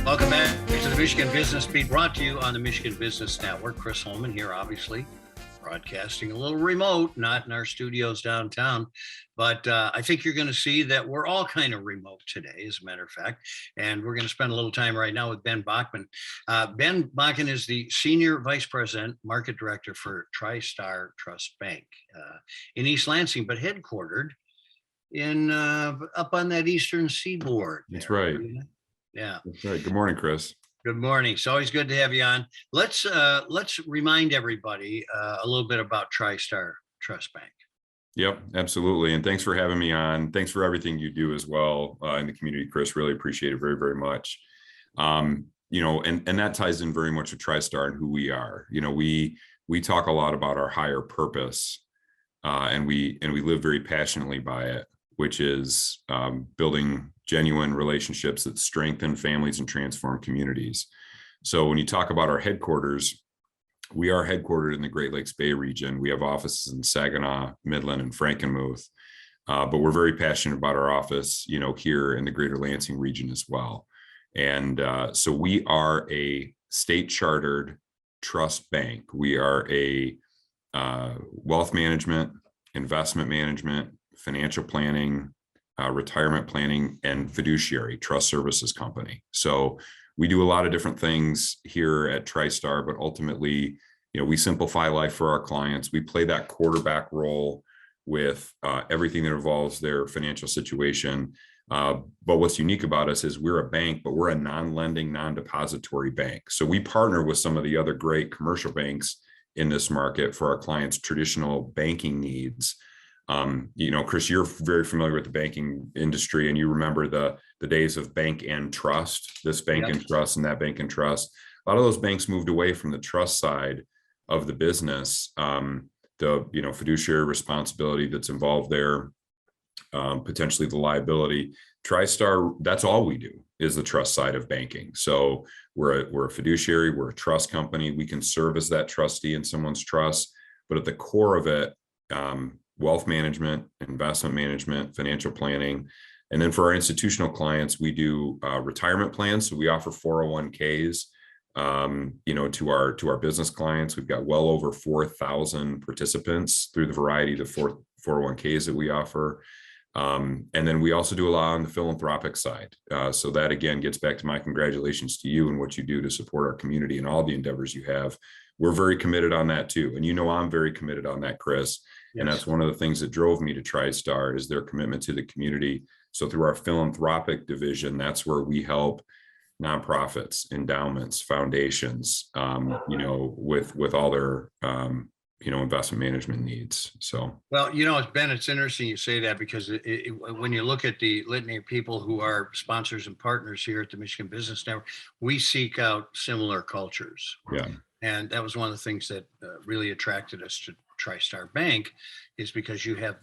Welcome back to the Michigan Business Beat, brought to you on the Michigan Business Network. Chris Holman here, obviously, broadcasting a little remote, not in our studios downtown. But I think you're going to see that we're all kind of remote today, as a matter of fact. And we're going to spend a little time right now with Ben Bakken. Ben Bakken is the Senior Vice President, Market Director for TriStar Trust Bank in East Lansing, but headquartered in up on that eastern seaboard. That's right. Yeah. That's right. Good morning, Chris. Good morning. It's always good to have you on. Let's remind everybody a little bit about TriStar Trust Bank. Yep, absolutely. And thanks for having me on. Thanks for everything you do as well in the community, Chris. Really appreciate it very, very much. And that ties in very much with TriStar and who we are. We talk a lot about our higher purpose, and we live very passionately by it, which is building genuine relationships that strengthen families and transform communities. So when you talk about our headquarters, we are headquartered in the Great Lakes Bay region. We have offices in Saginaw, Midland, and Frankenmuth, but we're very passionate about our office, here in the greater Lansing region as well. And so we are a state chartered trust bank. We are a wealth management, investment management, financial planning, retirement planning, and fiduciary trust services company. So we do a lot of different things here at TriStar, but ultimately, we simplify life for our clients. We play that quarterback role with everything that involves their financial situation. But what's unique about us is we're a bank, but we're a non-lending, non-depository bank. So we partner with some of the other great commercial banks in this market for our clients' traditional banking needs. Chris, you're very familiar with the banking industry, and you remember the days of bank and trust, this bank and trust and that bank and trust. A lot of those banks moved away from the trust side of the business, the fiduciary responsibility that's involved there, potentially the liability. TriStar, that's all we do is the trust side of banking. So we're a fiduciary, we're a trust company. We can serve as that trustee in someone's trust, but at the core of it, wealth management, investment management, financial planning. And then for our institutional clients, we do retirement plans. So we offer 401ks, to our business clients. We've got well over 4,000 participants through the variety of the 401ks that we offer. And then we also do a lot on the philanthropic side. So that again gets back to my congratulations to you and what you do to support our community and all the endeavors you have. We're very committed on that too. And I'm very committed on that, Chris. Yes. And that's one of the things that drove me to TriStar is their commitment to the community. So through our philanthropic division, that's where we help nonprofits, endowments, foundations, with all their, investment management needs. So, well, Ben, it's interesting you say that because when you look at the litany of people who are sponsors and partners here at the Michigan Business Network, we seek out similar cultures. Yeah. And that was one of the things that really attracted us to TriStar Bank, is because you have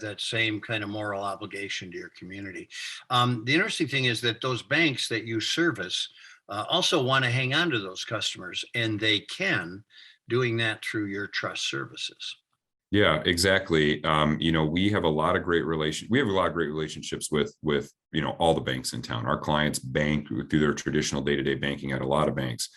that same kind of moral obligation to your community. The interesting thing is that those banks that you service also want to hang on to those customers, and they can, doing that through your trust services. Yeah, exactly. We have a lot of great relationships with all the banks in town. Our clients bank through their traditional day-to-day banking at a lot of banks,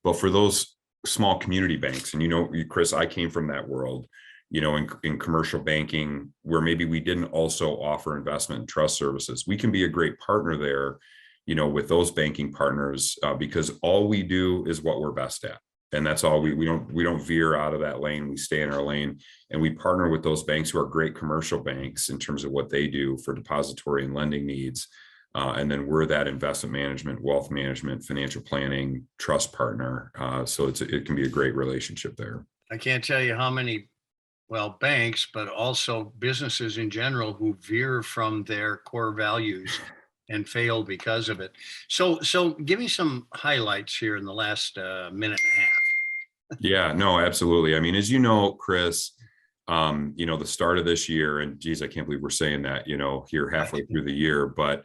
but for those small community banks, and Chris, I came from that world, in commercial banking, where maybe we didn't also offer investment and trust services. We can be a great partner there, with those banking partners, because all we do is what we're best at. And that's all we don't veer out of that lane. We stay in our lane, and we partner with those banks who are great commercial banks in terms of what they do for depository and lending needs. And then we're that investment management, wealth management, financial planning, trust partner. So it can be a great relationship there. I can't tell you how many, banks, but also businesses in general who veer from their core values and fail because of it. So give me some highlights here in the last minute and a half. Yeah, no, absolutely. I mean, as you know, Chris, the start of this year, and geez, I can't believe we're saying that, here halfway through the year, but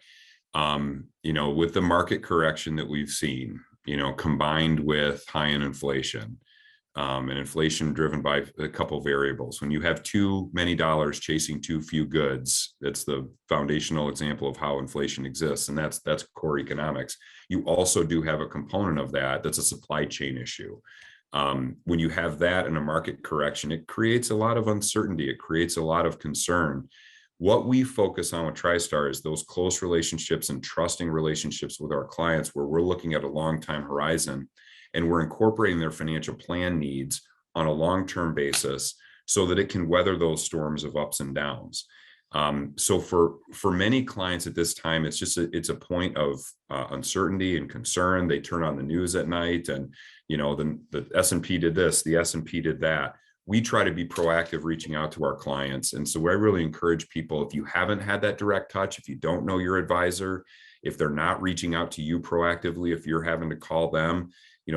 with the market correction that we've seen, combined with high in inflation, and inflation driven by a couple variables. When you have too many dollars chasing too few goods, that's the foundational example of how inflation exists, and that's core economics. You also do have a component of that that's a supply chain issue. When you have that in a market correction, it creates a lot of uncertainty. It creates a lot of concern. What we focus on with TriStar is those close relationships and trusting relationships with our clients, where we're looking at a long time horizon and we're incorporating their financial plan needs on a long-term basis so that it can weather those storms of ups and downs. So for many clients at this time, it's a point of uncertainty and concern. They turn on the news at night and, the S&P did this, the S&P did that. We try to be proactive reaching out to our clients. And so I really encourage people, if you haven't had that direct touch, if you don't know your advisor, if they're not reaching out to you proactively, if you're having to call them,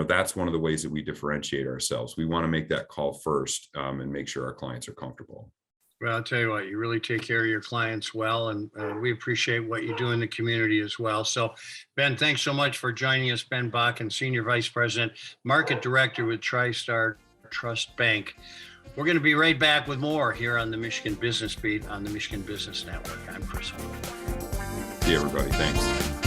that's one of the ways that we differentiate ourselves. We want to make that call first and make sure our clients are comfortable. Well, I'll tell you what, you really take care of your clients well, and we appreciate what you do in the community as well. So, Ben, thanks so much for joining us. Ben Bakken, Senior Vice President, Market Director with TriStar Trust Bank. We're going to be right back with more here on the Michigan Business Beat on the Michigan Business Network. I'm Chris Holman. See everybody. Thanks.